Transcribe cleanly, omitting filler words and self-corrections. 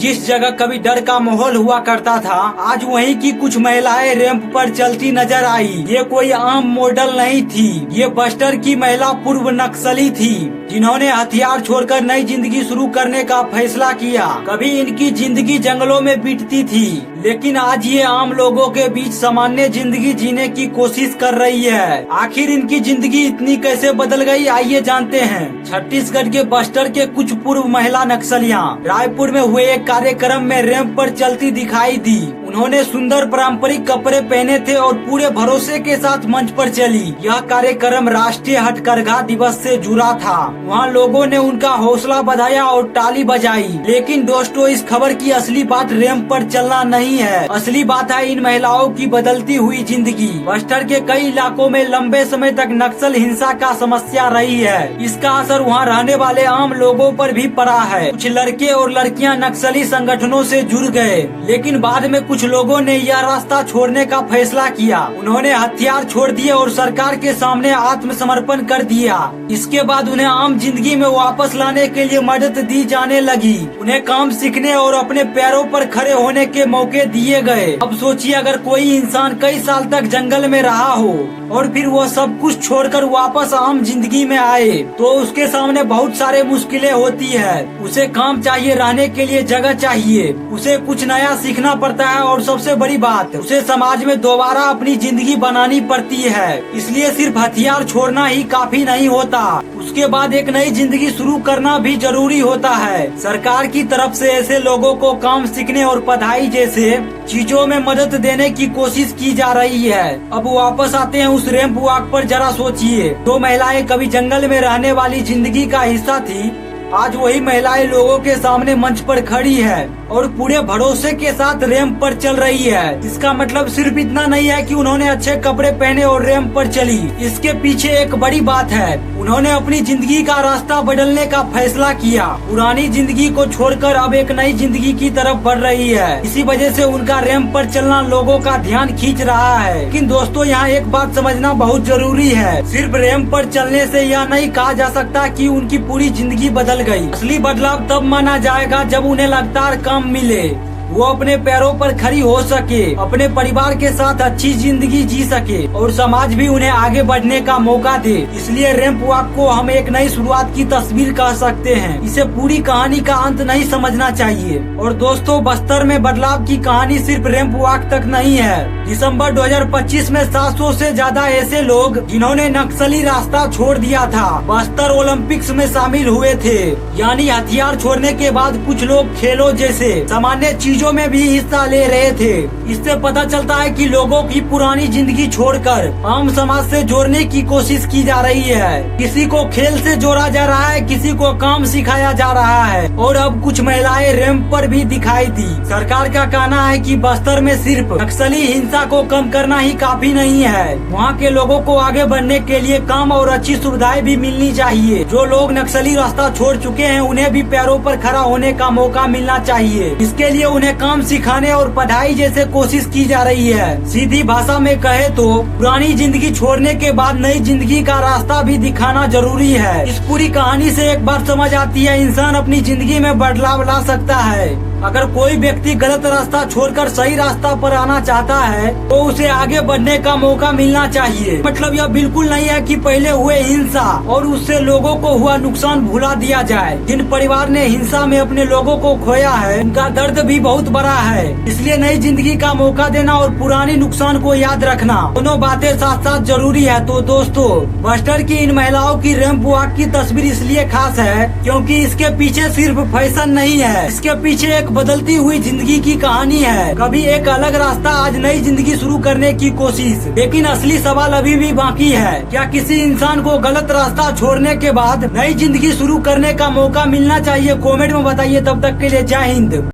जिस जगह कभी डर का माहौल हुआ करता था, आज वहीं की कुछ महिलाएं रैंप पर चलती नजर आई। ये कोई आम मॉडल नहीं थी, ये बस्तर की महिला पूर्व नक्सली थी, जिन्होंने हथियार छोड़कर नई जिंदगी शुरू करने का फैसला किया। कभी इनकी जिंदगी जंगलों में बीतती थी, लेकिन आज ये आम लोगों के बीच सामान्य जिंदगी जीने की कोशिश कर रही है। आखिर इनकी जिंदगी इतनी कैसे बदल गई, आइए जानते हैं। छत्तीसगढ़ के बस्तर के कुछ पूर्व महिला नक्सलियां रायपुर में हुए एक कार्यक्रम में रैंप पर चलती दिखाई दी। उन्होंने सुंदर पारंपरिक कपड़े पहने थे और पूरे भरोसे के साथ मंच पर चली। यह कार्यक्रम राष्ट्रीय हथकरघा दिवस से जुड़ा था। वहाँ लोगों ने उनका हौसला बढ़ाया और ताली बजाई। लेकिन दोस्तों, इस खबर की असली बात रैंप पर चलना नहीं है। असली बात है इन महिलाओं की बदलती हुई जिंदगी। बस्तर के कई इलाकों में लंबे समय तक नक्सल हिंसा का समस्या रही है। इसका असर वहाँ रहने वाले आम लोगों पर भी पड़ा है। कुछ लड़के और लड़कियां नक्सली संगठनों से जुड़ गए, लेकिन बाद में कुछ लोगों ने यह रास्ता छोड़ने का फैसला किया। उन्होंने हथियार छोड़ दिए और सरकार के सामने आत्मसमर्पण कर दिया। इसके बाद उन्हें आम जिंदगी में वापस लाने के लिए मदद दी जाने लगी। उन्हें काम सीखने और अपने पैरों पर खड़े होने के मौके दिए गए। अब सोचिए, अगर कोई इंसान कई साल तक जंगल में रहा हो और फिर वो सब कुछ छोड़कर वापस आम जिंदगी में आए, तो उसके सामने बहुत सारे मुश्किलें होती है। उसे काम चाहिए, रहने के लिए जगह चाहिए, उसे कुछ नया सीखना पड़ता है और सबसे बड़ी बात, उसे समाज में दोबारा अपनी जिंदगी बनानी पड़ती है। इसलिए सिर्फ हथियार छोड़ना ही काफी नहीं होता, उसके बाद एक नई जिंदगी शुरू करना भी जरूरी होता है। सरकार की तरफ से ऐसे लोगों को काम सीखने और पढ़ाई जैसे चीजों में मदद देने की कोशिश की जा रही है। अब वापस आते हैं उस रैंप वॉक पर। जरा सोचिए, दो महिलाएं कभी जंगल में रहने वाली जिंदगी का हिस्सा थी, आज वही महिलाएं लोगों के सामने मंच पर खड़ी है और पूरे भरोसे के साथ रैंप पर चल रही है। इसका मतलब सिर्फ इतना नहीं है कि उन्होंने अच्छे कपड़े पहने और रैंप पर चली। इसके पीछे एक बड़ी बात है, उन्होंने अपनी जिंदगी का रास्ता बदलने का फैसला किया। पुरानी जिंदगी को छोड़कर अब एक नई जिंदगी की तरफ बढ़ रही है। इसी वजह से उनका रैंप पर चलना लोगों का ध्यान खींच रहा है। लेकिन दोस्तों, यहाँ एक बात समझना बहुत जरूरी है। सिर्फ रैंप पर चलने से यह नहीं कहा जा सकता कि उनकी पूरी जिंदगी बदल गई। असली बदलाव तब माना जाएगा जब उन्हें लगातार काम मिले, वो अपने पैरों पर खड़ी हो सके, अपने परिवार के साथ अच्छी जिंदगी जी सके और समाज भी उन्हें आगे बढ़ने का मौका दे। इसलिए रैंप वॉक को हम एक नई शुरुआत की तस्वीर कह सकते हैं। इसे पूरी कहानी का अंत नहीं समझना चाहिए। और दोस्तों, बस्तर में बदलाव की कहानी सिर्फ रैंप वॉक तक नहीं है। दिसंबर 2025 में 700 से ज्यादा ऐसे लोग जिन्होंने नक्सली रास्ता छोड़ दिया था, बस्तर ओलंपिक्स में शामिल हुए थे। यानी हथियार छोड़ने के बाद कुछ लोग खेलों जैसे सामान्य चीजों में भी हिस्सा ले रहे थे। इससे पता चलता है कि लोगों की पुरानी जिंदगी छोड़कर आम समाज से जोड़ने की कोशिश की जा रही है। किसी को खेल से जोड़ा जा रहा है, किसी को काम सिखाया जा रहा है और अब कुछ महिलाएं रैंप पर भी दिखाई दी। सरकार का कहना है कि बस्तर में सिर्फ नक्सली हिंसा को कम करना ही काफी नहीं है, वहाँ के लोगों को आगे बढ़ने के लिए काम और अच्छी सुविधाएं भी मिलनी चाहिए। जो लोग नक्सली रास्ता छोड़ चुके हैं, उन्हें भी पैरों पर खड़ा होने का मौका मिलना चाहिए। इसके लिए उन्हें काम सिखाने और पढ़ाई जैसे कोशिश की जा रही है। सीधी भाषा में कहे तो पुरानी जिंदगी छोड़ने के बाद नई जिंदगी का रास्ता भी दिखाना जरूरी है। इस पूरी कहानी से एक बात समझ आती है, इंसान अपनी जिंदगी में बदलाव ला सकता है। अगर कोई व्यक्ति गलत रास्ता छोड़कर सही रास्ता पर आना चाहता है, तो उसे आगे बढ़ने का मौका मिलना चाहिए। मतलब यह बिल्कुल नहीं है कि पहले हुए हिंसा और उससे लोगों को हुआ नुकसान भुला दिया जाए। जिन परिवार ने हिंसा में अपने लोगों को खोया है, उनका दर्द भी बहुत बड़ा है। इसलिए नई जिंदगी का मौका देना और पुरानी नुकसान को याद रखना, दोनों बातें साथ साथ जरूरी है। तो दोस्तों, बस्तर की इन महिलाओं की रैंप वॉक की तस्वीर इसलिए खास है क्योंकि इसके पीछे सिर्फ फैशन नहीं है, इसके पीछे एक बदलती हुई जिंदगी की कहानी है। कभी एक अलग रास्ता, आज नई जिंदगी शुरू करने की कोशिश। लेकिन असली सवाल अभी भी बाकी है, क्या किसी इंसान को गलत रास्ता छोड़ने के बाद नई जिंदगी शुरू करने का मौका मिलना चाहिए? कमेंट में बताइए। तब तक के लिए जय हिंद।